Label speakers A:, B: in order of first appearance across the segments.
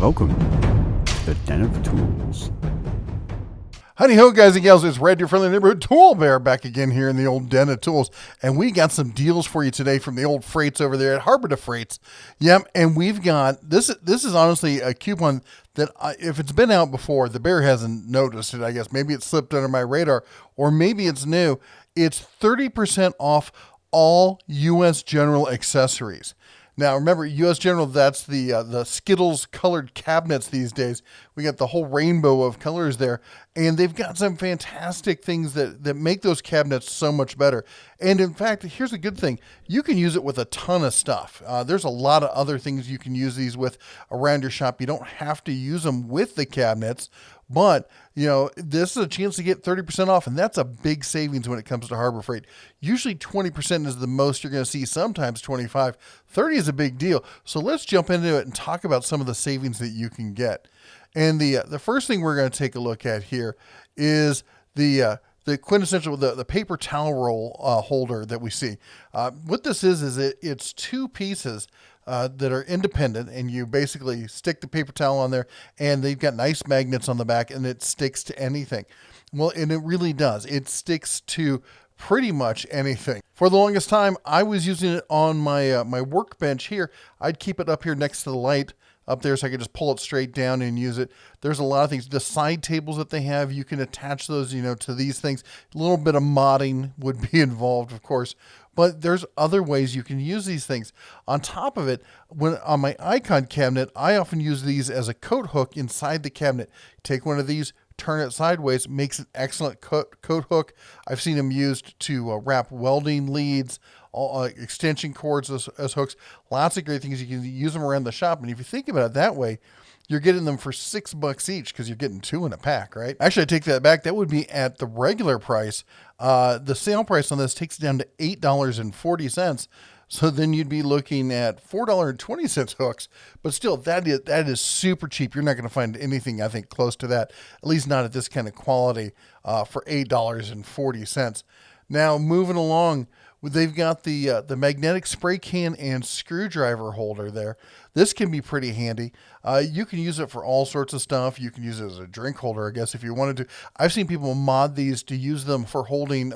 A: Welcome to the Den of Tools.
B: Honey ho, guys and gals, it's Red, your friendly neighborhood tool bear, back again here in the old Den of Tools. And we got some deals for you today from the old freights over there at Harbor to Freights. Yep, and we've got, this is honestly a coupon that if it's been out before, the bear hasn't noticed it, I guess. Maybe it slipped under my radar, or maybe it's new. It's 30% off all U.S. General accessories. Now, remember, U.S. General, that's the Skittles colored cabinets these days. We got the whole rainbow of colors there, and they've got some fantastic things that make those cabinets so much better. And in fact, here's a good thing. You can use it with a ton of stuff. There's a lot of other things you can use these with around your shop. You don't have to use them with the cabinets, but, you know, this is a chance to get 30% off, and that's a big savings when it comes to Harbor Freight. Usually 20% is the most you're going to see, sometimes 25. 30 is a big deal. So let's jump into it and talk about some of the savings that you can get. And the first thing we're going to take a look at here is the quintessential, the paper towel roll holder that we see. What this is it's two pieces that are independent, and you basically stick the paper towel on there, and they've got nice magnets on the back, and it sticks to anything. Well, and it really does. It sticks to pretty much anything. For the longest time, I was using it on my my workbench here. I'd keep it up here next to the light up there so I could just pull it straight down and use it. There's a lot of things. The side tables that they have, you can attach those, you know, to these things. A little bit of modding would be involved, of course, but there's other ways you can use these things. On top of it, when on my icon cabinet, I often use these as a coat hook inside the cabinet. Take one of these, turn it sideways, makes an excellent coat hook. I've seen them used to wrap welding leads, extension cords as hooks. Lots of great things. You can use them around the shop. And if you think about it that way, you're getting them for $6 each because you're getting two in a pack, right? Actually, I take that back. That would be at the regular price. The sale price on this takes it down to $8.40. So then you'd be looking at $4.20 hooks, but still that is super cheap. You're not going to find anything, I think, close to that, at least not at this kind of quality for $8.40. Now, moving along, they've got the magnetic spray can and screwdriver holder there. This can be pretty handy. You can use it for all sorts of stuff. You can use it as a drink holder, I guess, if you wanted to. I've seen people mod these to use them for holding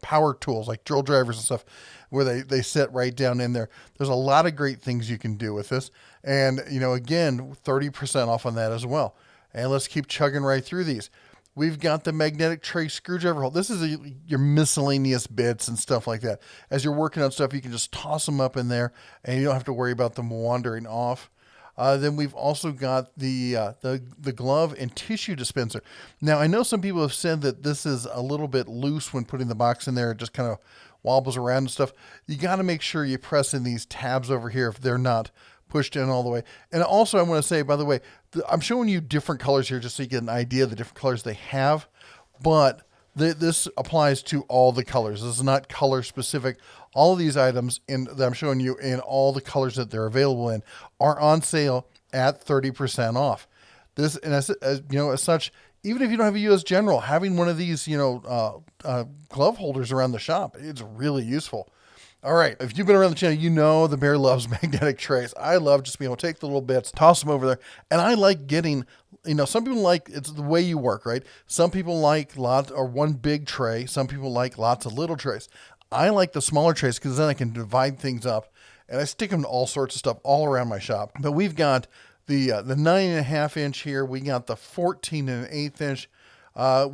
B: power tools like drill drivers and stuff, where they sit right down in there. There's a lot of great things you can do with this. And, you know, again, 30% off on that as well. And let's keep chugging right through these. We've got the magnetic tray screwdriver hole. This is your miscellaneous bits and stuff like that. As you're working on stuff, you can just toss them up in there, and you don't have to worry about them wandering off. Then we've also got the glove and tissue dispenser. Now, I know some people have said that this is a little bit loose when putting the box in there. It just kind of wobbles around and stuff. You got to make sure you press in these tabs over here if they're not pushed in all the way. And also, I want to say, by the way, I'm showing you different colors here just so you get an idea of the different colors they have, but this applies to all the colors. This is not color specific. All of these items that I'm showing you in all the colors that they're available in are on sale at 30% off. This, and as such, even if you don't have a U.S. General, having one of these, glove holders around the shop, it's really useful. All right, if you've been around the channel, you know the bear loves magnetic trays. I love just being able to take the little bits, toss them over there, and I like getting, some people like, it's the way you work, right? Some people like lots or one big tray. Some people like lots of little trays. I like the smaller trays because then I can divide things up, and I stick them to all sorts of stuff all around my shop. But we've got the 9.5 inch here. We got the 14.1/8 inch.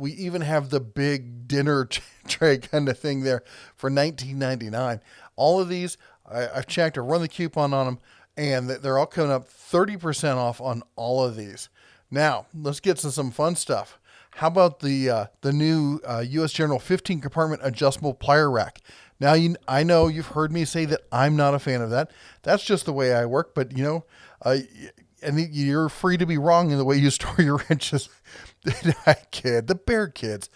B: We even have the big dinner tray kind of thing there for $19.99. All of these, I've checked or run the coupon on them, and they're all coming up 30% off on all of these. Now, let's get to some fun stuff. How about the new U.S. General 15 compartment adjustable plier rack? Now, I know you've heard me say that I'm not a fan of that. That's just the way I work, but and you're free to be wrong in the way you store your wrenches. The bear kids.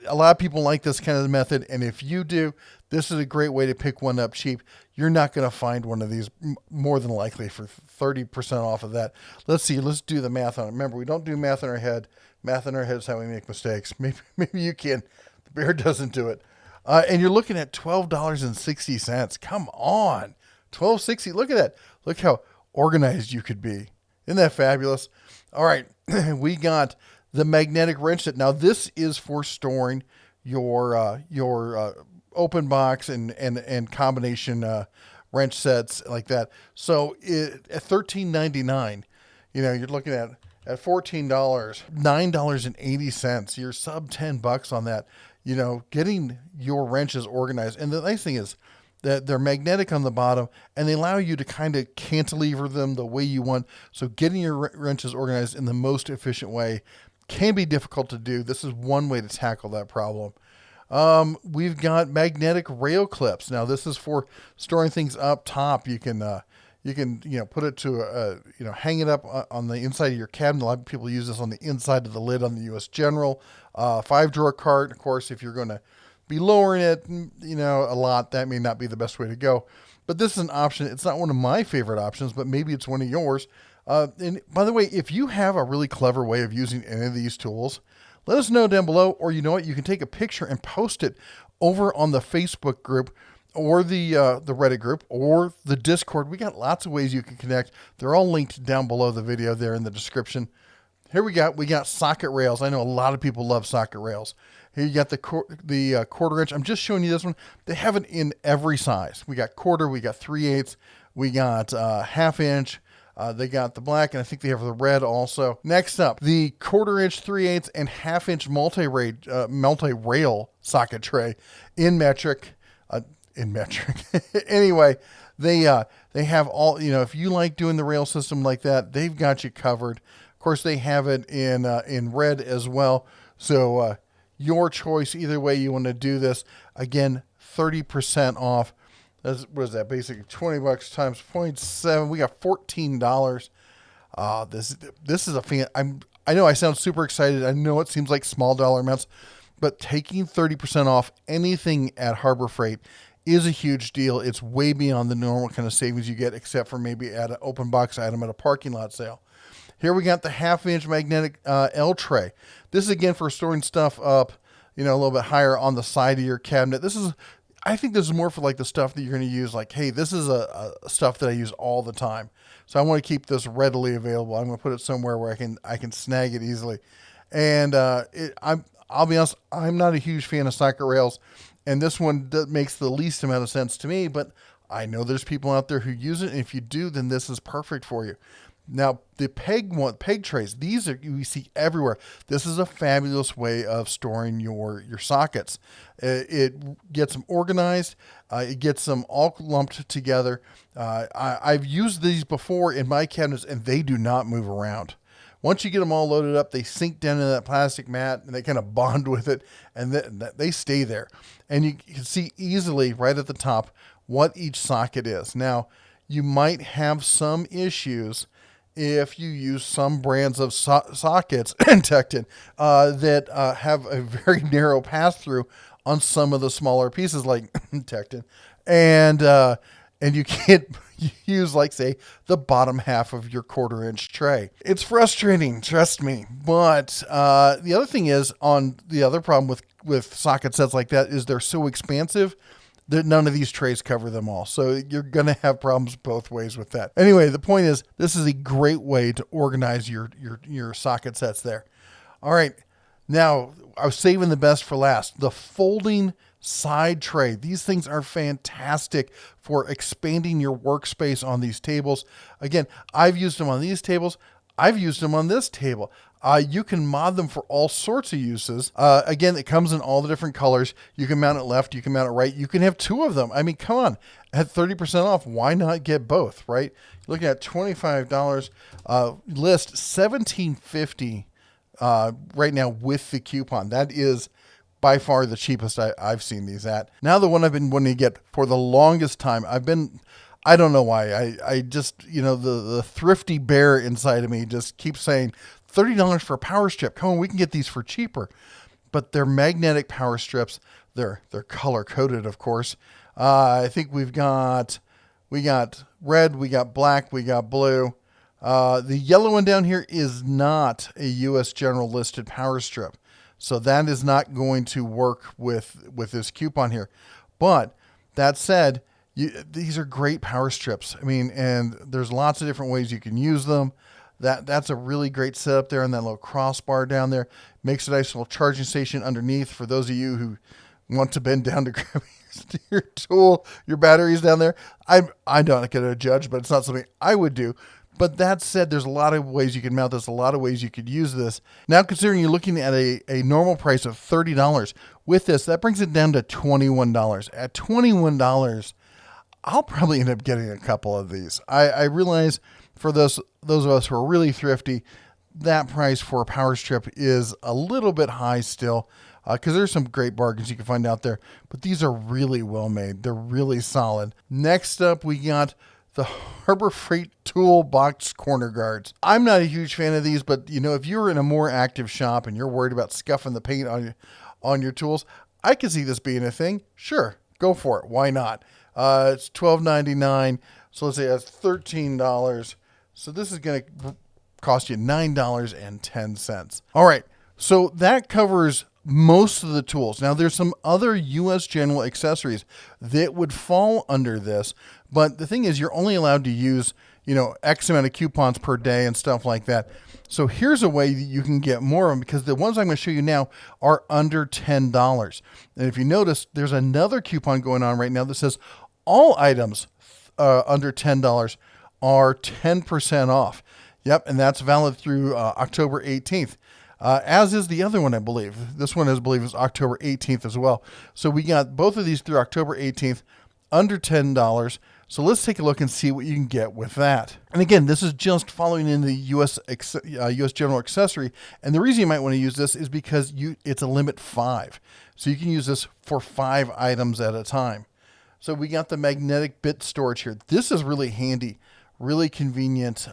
B: A lot of people like this kind of method, and if you do, this is a great way to pick one up cheap. You're not going to find one of these more than likely for 30% off of that. Let's see. Let's do the math on it. Remember, we don't do math in our head. Math in our head is how we make mistakes. Maybe you can. The bear doesn't do it. And you're looking at $12.60. Come on. $12.60. Look at that. Look how organized you could be. Isn't that fabulous? All right, we got the magnetic wrench set. Now this is for storing your open box and combination wrench sets like that. So at $13.99, you're looking at $14, $9.80. You're sub $10 on that. Getting your wrenches organized. And the nice thing is that they're magnetic on the bottom and they allow you to kind of cantilever them the way you want. So getting your wrenches organized in the most efficient way can be difficult to do. This is one way to tackle that problem. We've got magnetic rail clips. Now this is for storing things up top. You can put it to hang it up on the inside of your cabinet. A lot of people use this on the inside of the lid on the U.S. General 5-drawer cart. Of course, if you're going to be lowering it, a lot, that may not be the best way to go. But this is an option. It's not one of my favorite options, but maybe it's one of yours. And by the way, if you have a really clever way of using any of these tools, let us know down below. Or you know what? You can take a picture and post it over on the Facebook group or the Reddit group or the Discord. We got lots of ways you can connect. They're all linked down below the video there in the description. Here we got socket rails. I know a lot of people love socket rails. Here you got the quarter inch. I'm just showing you this one. They have it in every size. We got quarter, we got 3/8, we got half inch. They got the black, and I think they have the red also. Next up, the quarter inch, 3/8, and half inch multi-rail socket tray in metric. Anyway, they have all, if you like doing the rail system like that, they've got you covered. Of course, they have it in red as well. So your choice, either way you want to do this. Again, 30% off. What is that? Basically $20 times 0.7. We got $14. This is a fan. I know I sound super excited. I know it seems like small dollar amounts, but taking 30% off anything at Harbor Freight is a huge deal. It's way beyond the normal kind of savings you get, except for maybe at an open box item at a parking lot sale. Here we got the half-inch magnetic L tray. This is again for storing stuff up, a little bit higher on the side of your cabinet. I think this is more for like the stuff that you're going to use. Like, hey, this is a stuff that I use all the time, so I want to keep this readily available. I'm going to put it somewhere where I can snag it easily. And I'll be honest, I'm not a huge fan of socket rails, and this one makes the least amount of sense to me. But I know there's people out there who use it, and if you do, then this is perfect for you. Now, the peg trays, these we see everywhere. This is a fabulous way of storing your sockets. It gets them organized. It gets them all lumped together. I've used these before in my cabinets, and they do not move around. Once you get them all loaded up, they sink down into that plastic mat, and they kind of bond with it, and they stay there. And you can see easily right at the top what each socket is. Now, you might have some issues if you use some brands of sockets in Tecton that have a very narrow pass-through on some of the smaller pieces like Tecton, and you can't use, like, say, the bottom half of your quarter-inch tray. It's frustrating, trust me. But the other thing is, on the other problem with socket sets like that is they're so expansive that none of these trays cover them all. So you're going to have problems both ways with that. Anyway, the point is, this is a great way to organize your socket sets there. All right. Now, I was saving the best for last. The folding side tray. These things are fantastic for expanding your workspace on these tables. Again, I've used them on these tables. I've used them on this table. You can mod them for all sorts of uses. Again, it comes in all the different colors. You can mount it left. You can mount it right. You can have two of them. I mean, come on. At 30% off, why not get both, right? You're looking at $25. List $17.50 right now with the coupon. That is by far the cheapest I've seen these at. Now, the one I've been wanting to get for the longest time, I don't know why. I just, the thrifty bear inside of me just keeps saying, $30 for a power strip. Come on, we can get these for cheaper. But they're magnetic power strips. They're color coded, of course. I think we got red, we got black, we got blue. The yellow one down here is not a U.S. General listed power strip. So that is not going to work with this coupon here. But that said, these are great power strips. I mean, and there's lots of different ways you can use them. That's a really great setup there on that little crossbar down there. Makes a nice little charging station underneath for those of you who want to bend down to grab your tool, your batteries down there. I'm not going to judge, but it's not something I would do. But that said, there's a lot of ways you can mount this, a lot of ways you could use this. Now, considering you're looking at a normal price of $30 with this, that brings it down to $21. At $21, I'll probably end up getting a couple of these. I realize for those of us who are really thrifty, that price for a power strip is a little bit high still, because there's some great bargains you can find out there. But these are really well made. They're really solid. Next up, we got the Harbor Freight Toolbox corner guards. I'm not a huge fan of these, but if you're in a more active shop and you're worried about scuffing the paint on your tools, I can see this being a thing. Sure, go for it. Why not? It's $12.99, so let's say that's $13. So this is going to cost you $9.10. All right, so that covers most of the tools. Now, there's some other U.S. General accessories that would fall under this, but the thing is, you're only allowed to use, X amount of coupons per day and stuff like that. So here's a way that you can get more of them, because the ones I'm going to show you now are under $10. And if you notice, there's another coupon going on right now that says all items under $10 are 10% off. Yep, and that's valid through October 18th. As is the other one, I believe. This one, I believe, is October 18th as well. So we got both of these through October 18th, under $10. So let's take a look and see what you can get with that. And again, this is just following in the U.S. General accessory. And the reason you might want to use this is because it's a limit 5. So you can use this for 5 items at a time. So we got the magnetic bit storage here. This is really handy. Really convenient,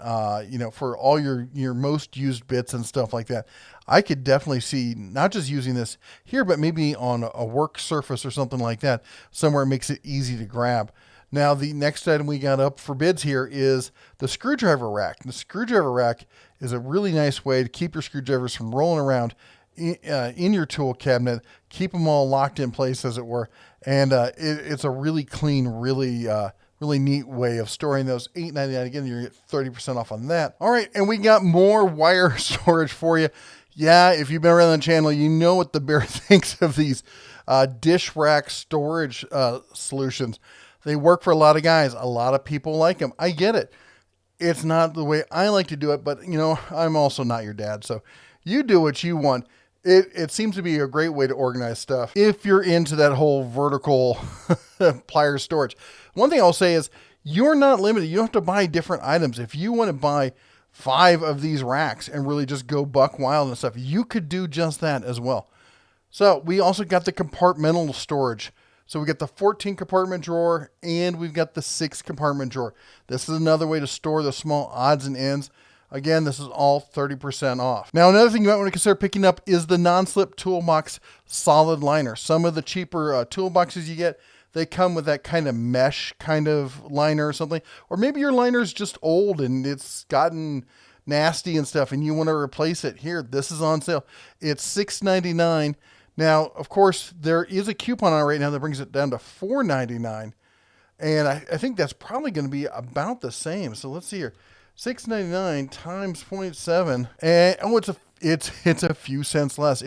B: for all your most used bits and stuff like that. I could definitely see not just using this here, but maybe on a work surface or something like that, somewhere it makes it easy to grab. Now, the next item we got up for bids here is the screwdriver rack. The screwdriver rack is a really nice way to keep your screwdrivers from rolling around in your tool cabinet, keep them all locked in place, as it were. And it's a really clean, really neat way of storing those. $8.99. Again, you get 30% off on that. All right, and we got more wire storage for you. Yeah, if you've been around the channel, you know what the bear thinks of these dish rack storage solutions. They work for a lot of guys. A lot of people like them. I get it. It's not the way I like to do it, but I'm also not your dad, so you do what you want. It seems to be a great way to organize stuff if you're into that whole vertical plier storage. One thing I'll say is you're not limited. You don't have to buy different items. If you want to buy 5 of these racks and really just go buck wild and stuff, you could do just that as well. So we also got the compartmental storage. So we got the 14 compartment drawer and we've got the 6 compartment drawer. This is another way to store the small odds and ends. Again, this is all 30% off. Now, another thing you might want to consider picking up is the non-slip Toolbox solid liner. Some of the cheaper toolboxes you get, they come with that kind of mesh kind of liner or something. Or maybe your liner is just old and it's gotten nasty and stuff and you want to replace it. Here, this is on sale. It's $6.99. Now, of course, there is a coupon on it right now that brings it down to $4.99. And I think that's probably going to be about the same. So let's see here. $6.99 times 0.7, and it's a few cents less.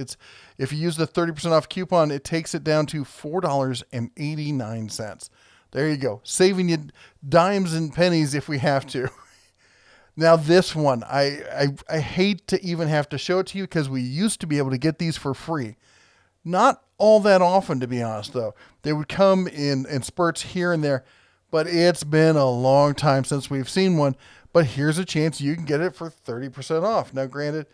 B: If you use the 30% off coupon, it takes it down to $4.89. There you go, saving you dimes and pennies if we have to. Now this one, I hate to even have to show it to you because we used to be able to get these for free. Not all that often, to be honest, though. They would come in spurts here and there, but it's been a long time since we've seen one. But here's a chance you can get it for 30% off. Now, granted,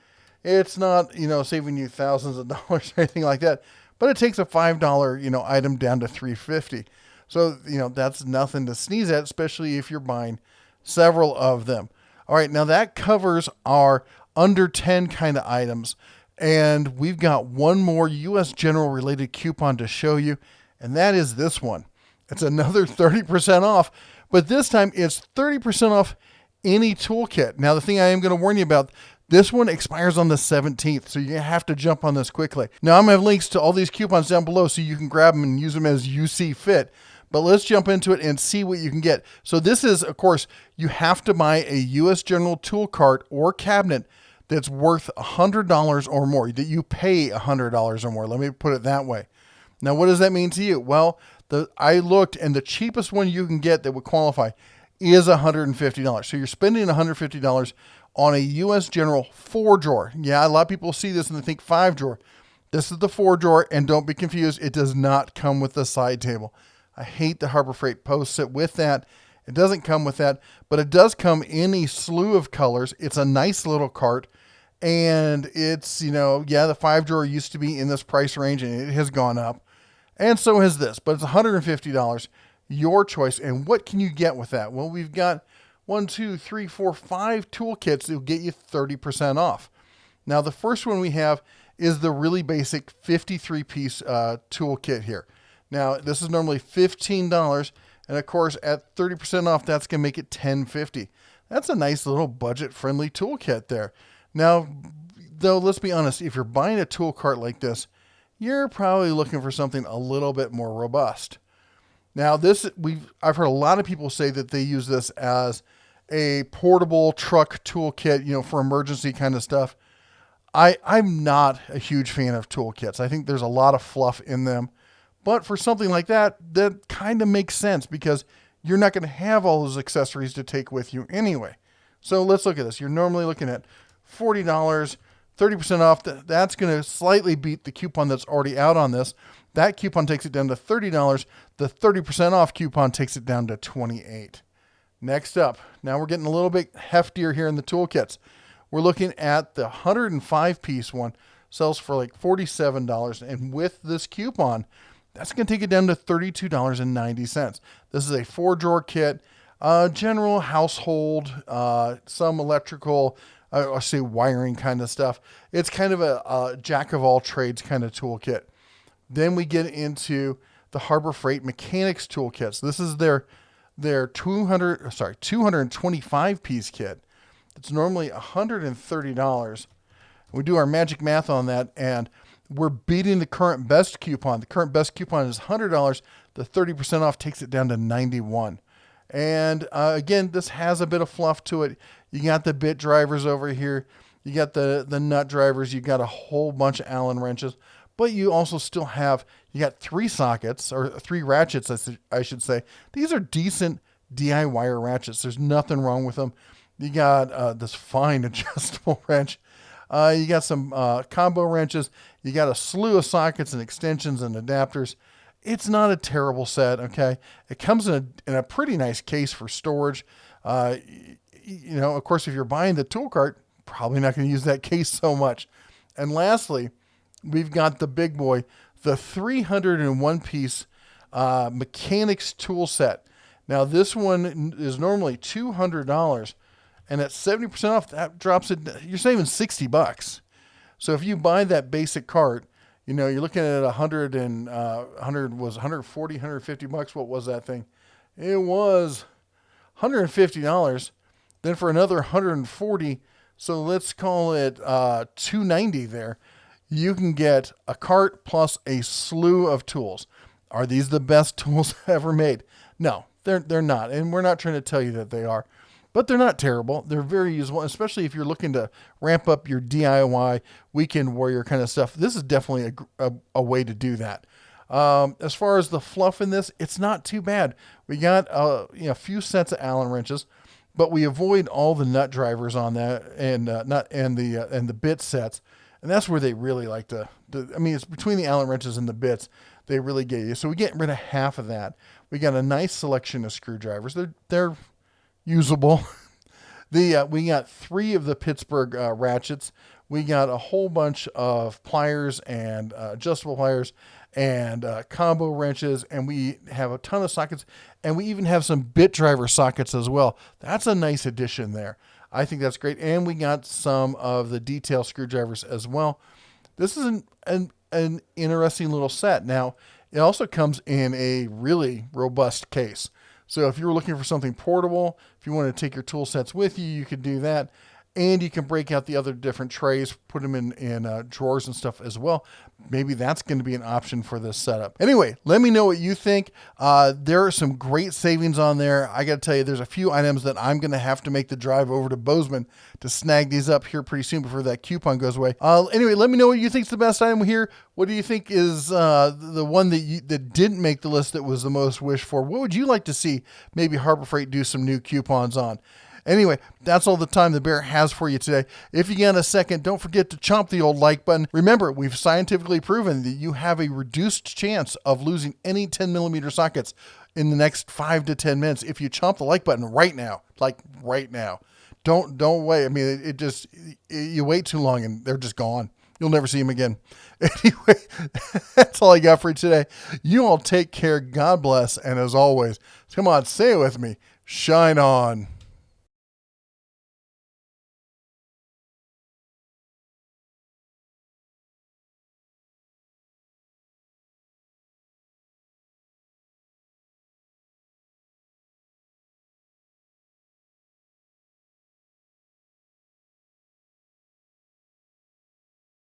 B: it's not, saving you thousands of dollars or anything like that, but it takes a $5, item down to $3.50. So, that's nothing to sneeze at, especially if you're buying several of them. All right, now that covers our under 10 kind of items. And we've got one more U.S. General related coupon to show you, and that is this one. It's another 30% off, but this time it's 30% off any toolkit. Now, the thing I am going to warn you about, this one expires on the 17th, so you have to jump on this quickly. Now, I'm going to have links to all these coupons down below so you can grab them and use them as you see fit. But let's jump into it and see what you can get. So this is, of course, you have to buy a U.S. General tool cart or cabinet that's worth $100 or more, that you pay $100 or more. Let me put it that way. Now, what does that mean to you? Well, I looked, and the cheapest one you can get that would qualify is $150. So you're spending $150 on a U.S. General 4-drawer. Yeah, a lot of people see this and they think 5-drawer. This is the 4-drawer, and don't be confused. It does not come with the side table. I hate the Harbor Freight posts it with that. It doesn't come with that, but it does come in a slew of colors. It's a nice little cart, and it's, the 5-drawer used to be in this price range, and it has gone up, and so has this, but it's $150, your choice. And what can you get with that? Well, we've got 5 tool kits that will get you 30% off. Now, the first one we have is the really basic 53-piece tool kit here. Now, this is normally $15, and of course, at 30% off, that's going to make it $10.50. That's a nice little budget-friendly tool kit there. Now, though, let's be honest, if you're buying a tool cart like this, you're probably looking for something a little bit more robust. Now, I've heard a lot of people say that they use this as a portable truck tool kit, for emergency kind of stuff. I'm not a huge fan of toolkits. I think there's a lot of fluff in them. But for something like that, that kind of makes sense because you're not going to have all those accessories to take with you anyway. So let's look at this. You're normally looking at $40, 30% off. That's going to slightly beat the coupon that's already out on this. That coupon takes it down to $30. The 30% off coupon takes it down to $28. Next up, now we're getting a little bit heftier here in the toolkits. We're looking at the 105-piece one, sells for like $47. And with this coupon, that's going to take it down to $32.90. This is a 4-drawer kit, general household, some electrical, I'll say wiring kind of stuff. It's kind of a jack of all trades kind of toolkit. Then we get into the Harbor Freight Mechanics toolkits. This is their 225-piece kit. It's normally $130. We do our magic math on that, and we're beating the current best coupon. The current best coupon is $100. The 30% off takes it down to $91. And again, this has a bit of fluff to it. You got the bit drivers over here. You got the nut drivers. You got a whole bunch of Allen wrenches. But you also still have, you got 3 sockets, or 3 ratchets, I should say. These are decent DIY ratchets. There's nothing wrong with them. You got this fine adjustable wrench. You got some combo wrenches. You got a slew of sockets and extensions and adapters. It's not a terrible set, okay? It comes in a pretty nice case for storage. Of course, if you're buying the tool cart, probably not going to use that case so much. And lastly, we've got the big boy, the 301-piece mechanics tool set. Now, this one is normally $200. And at 70% off, that drops it. You're saving $60. So if you buy that basic cart, you're looking at $150. What was that thing? It was $150. Then for another $140, so let's call it $290 there. You can get a cart plus a slew of tools. Are these the best tools ever made? No, they're not, and we're not trying to tell you that they are. But they're not terrible. They're very useful, especially if you're looking to ramp up your DIY weekend warrior kind of stuff. This is definitely a way to do that. As far as the fluff in this, it's not too bad. We got a few sets of Allen wrenches, but we avoid all the nut drivers on that and the bit sets. And that's where they really like to it's between the Allen wrenches and the bits, they really get you. So we get rid of half of that. We got a nice selection of screwdrivers. They're usable. We got 3 of the Pittsburgh ratchets. We got a whole bunch of pliers and adjustable pliers and combo wrenches, and we have a ton of sockets, and we even have some bit driver sockets as well. That's a nice addition there. I think that's great. And we got some of the detail screwdrivers as well. This is an interesting little set. Now, it also comes in a really robust case. So if you're looking for something portable, if you want to take your tool sets with you, you could do that. and you can break out the other different trays, put them in drawers and stuff as well. Maybe that's going to be an option for this setup. Anyway, let me know what you think. There are some great savings on there. I got to tell you, there's a few items that I'm going to have to make the drive over to Bozeman to snag these up here pretty soon before that coupon goes away. Anyway, let me know what you think is the best item here. What do you think is the one that didn't make the list that was the most wished for? What would you like to see maybe Harbor Freight do some new coupons on? Anyway, that's all the time the bear has for you today. If you get a second, don't forget to chomp the old like button. Remember, we've scientifically proven that you have a reduced chance of losing any 10mm sockets in the next 5 to 10 minutes if you chomp the like button right now. Like right now. Don't wait. I mean, you wait too long and they're just gone. You'll never see them again. Anyway, that's all I got for you today. You all take care. God bless. And as always, come on, say it with me. Shine on.